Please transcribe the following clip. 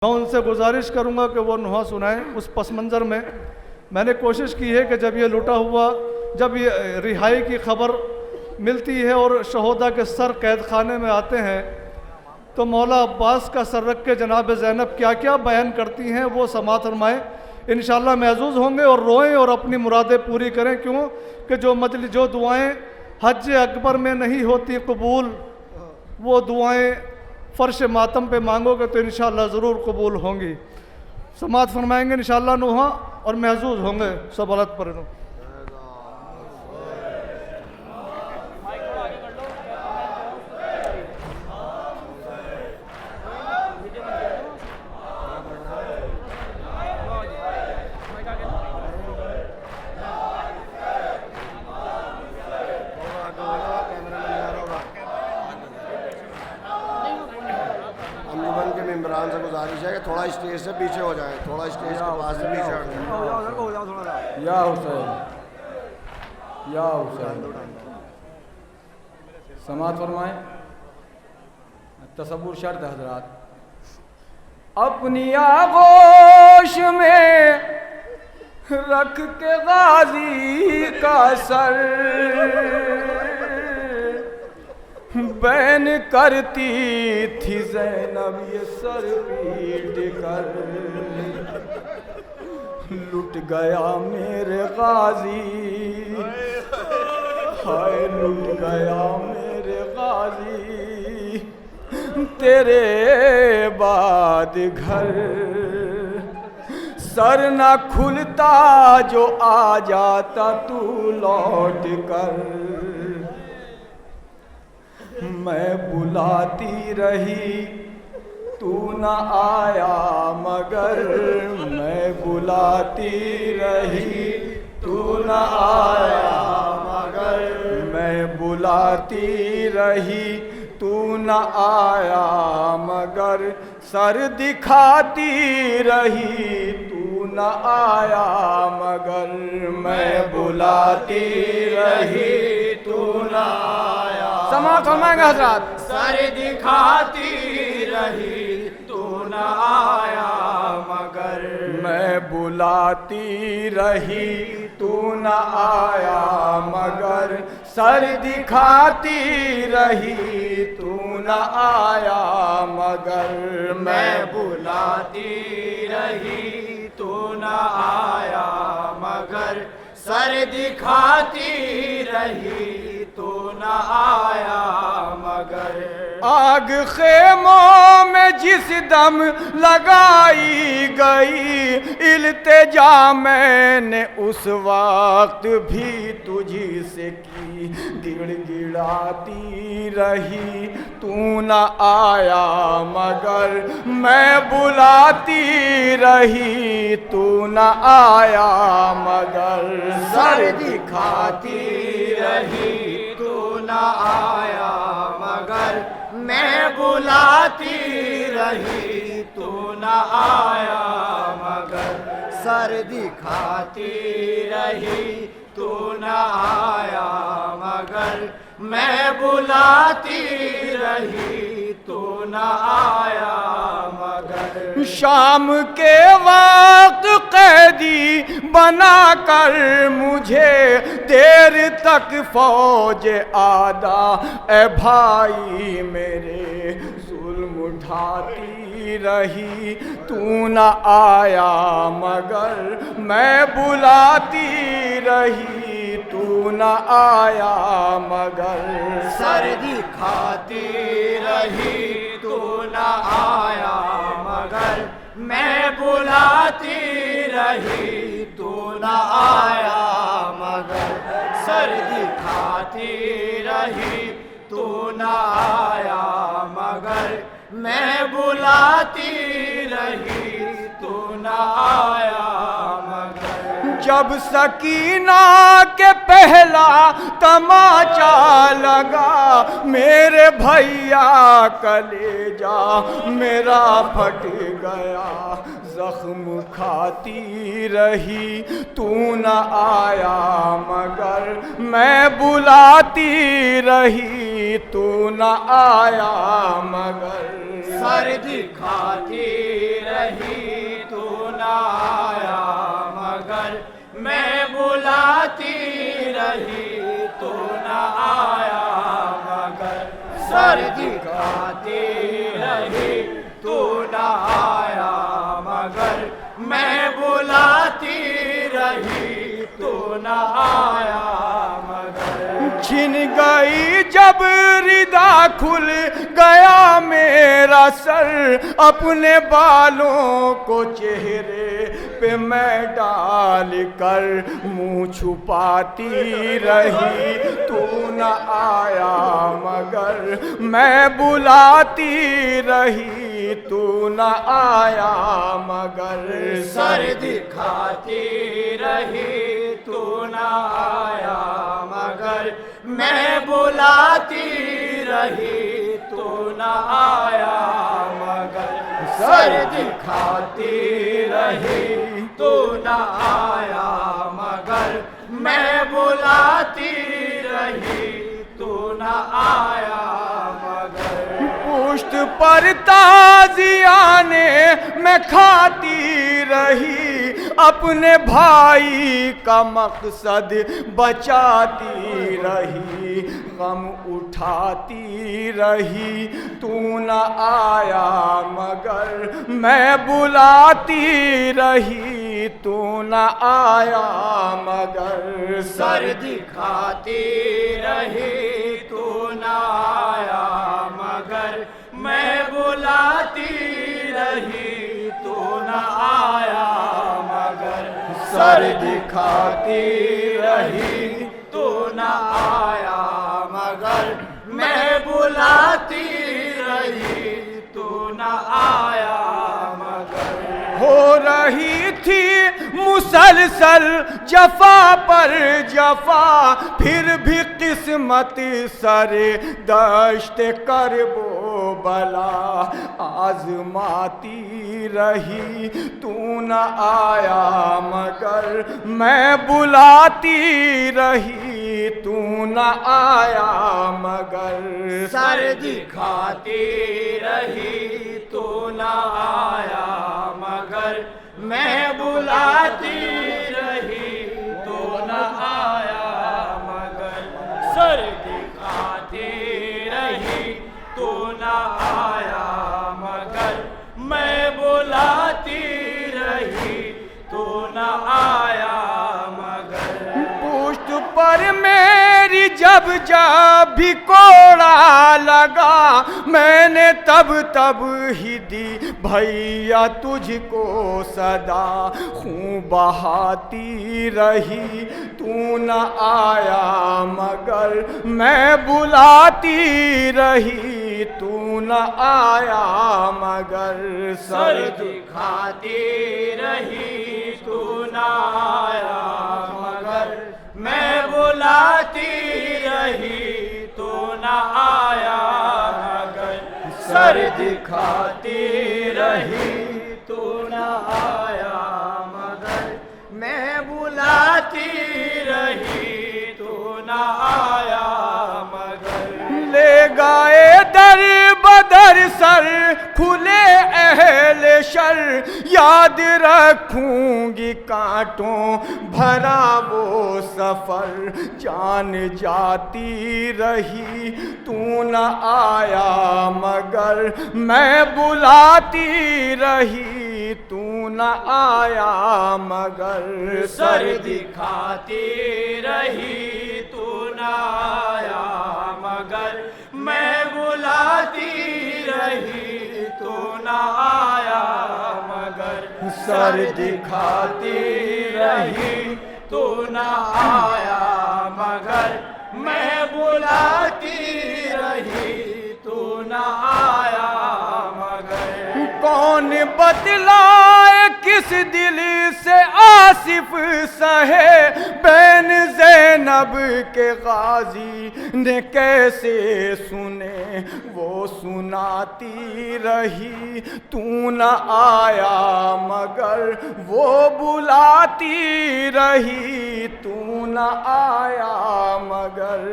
मैं उनसे गुजारिश करूंगा कि वो नुहा सुनाएं। उस पस मंज़र में मैंने कोशिश की है कि जब ये लुटा हुआ, जब ये रिहाई की खबर मिलती है और शहोदा के सर कैद खाने में आते हैं, तो मौला अब्बास का सर रख के जनाब ज़ैनब क्या क्या बयान करती हैं वो समाअत फरमाएं। इंशाअल्लाह महजूज होंगे और रोएं और अपनी मुरादें पूरी करें। क्यों कि जो दुआएं हज अकबर में नहीं होती कबूल, वो दुआएं फ़र्श मातम पे मांगोगे तो इंशाअल्लाह ज़रूर कबूल होंगी। समाअत फरमाएंगे इंशाअल्लाह नुहा और महजूज होंगे सब हालत पर। इमरान से गुजारिश है कि थोड़ा स्टेज से पीछे हो जाए, थोड़ा स्टेज के पास से पीछे हट जाए। या हुसैन, या हुसैन। समाअत फरमाएं। तसव्वुर शर्त है हजरात। अपनी आगोश में रख के गाजी का सर बैन करती थी ज़ैनब ये सर पीट कर। लुट गया मेरे गाजी, हाय लुट गया मेरे गाजी, तेरे बाद घर सर न खुलता जो आ जाता तू लौट कर। मैं बुलाती रही तू न आया मगर, मैं बुलाती रही तू न आया मगर, मैं बुलाती रही तू न आया मगर, सर दिखाती रही तू न आया मगर, मैं बुलाती रही तू न आया। समाअत फरमाएंगे हज़रात। सर दिखाती रही तू न आया मगर, मैं बुलाती रही तू न आया मगर, सर दिखाती रही तू न आया मगर, मैं बुलाती रही तू न आया मगर, सर दिखाती रही तू न आया मगर। आग खेमों में जिस दम लगाई गई इल्तिजा मैंने उस वक्त भी तुझी से की, गिड़गिड़ाती रही तू न आया मगर, मैं बुलाती रही तू न आया मगर, सर दिखाती रही तू न आया मगर, मैं बुलाती रही तू न आया मगर, सर दिखाती रही तू न आया मगर, मैं बुलाती रही तू न आया मगर। शाम के वक्त कैदी बना कर मुझे देर तक फौज आदा ए भाई मेरे जुल्म उठाती रही तू न आया मगर, मैं बुलाती रही तू न आया मगर, सर दिखाती रही तू न आया मगर, मैं बुलाती रही तू न आया मगर, सर दिखाती रही तू न आया मगर, मैं बुलाती रही तू न आया मगर। जब सकीना के पहला तमाचा लगा मेरे भैया कलेजा मेरा फट गया, जख्म खाती रही तू न आया मगर, मैं बुलाती रही तू न आया मगर, सर दिखाती रही तू न आया मगर मैं बुलाती रही तू न आया मगर सर दिखाती रही तू न आया मगर मैं बुलाती रही तू न आया मगर छिन गई जब रिदा खुल गया मेरा सर अपने बालों को चेहरे पे मैं डाल कर मुँह छुपाती रही तू न आया मगर मैं बुलाती रही तू न आया मगर सर दिखाती रही तू न आया मगर मैं बुलाती रही तू न आया मगर सर दिखाती रही तू न आया मगर मैं बुलाती रही तू न आया मगर पुष्ट पर ताजियाने मैं खाती रही अपने भाई का मकसद बचाती रही गम उठाती रही तू न आया मगर मैं बुलाती रही तू न आया मगर सर दिखाती रही तू न आया मगर मैं बुलाती रही तू न आया मगर सर दिखाती रही तू न आया मगर मैं बुलाती रही तू न आया मगर हो रही थी मुसलसल जफा पर जफा फिर भी किस्मत सरे दश्त कर वो बला आजमाती रही तू न आया मगर मैं बुलाती रही तू न आया मगर सर दिखाती रही तू न आया मगर मैं बुलाती रही तू न आया मगर सर दिखाती रही तू न आया मगर मैं बुलाती रही तू न आया मगर पुष्ट पर मेरी जब जब भी कोड़ा लगा मैंने तब तब ही दी भैया तुझको सदा खून बहाती रही तू न आया मगर मैं बुलाती रही तू न आया मगर सर दिखाती रही तू न आया मगर मैं बुलाती रही तू न आया मगर सर दिखाती रही तू न आया मगर मैं बुलाती रही तू न आया मगर ले गए दर बदर सर खुले अहले शर याद रखूंगी कांटों भरा वो सफर जान जाती रही तू न आया मगर मैं बुलाती रही तू न आया मगर सर दिखाती रही तू न आया मगर मैं बुलाती रही तू न आया मगर सर दिखाती रही तू न आया मगर मैं बुलाती रही तू न आया मगर कौन बतलाए किस दिल से आसिफ सहे बैन ज़ैनब के गाजी ने कैसे सुने वो सुनाती रही तू न आया मगर वो बुलाती रही तू न आया मगर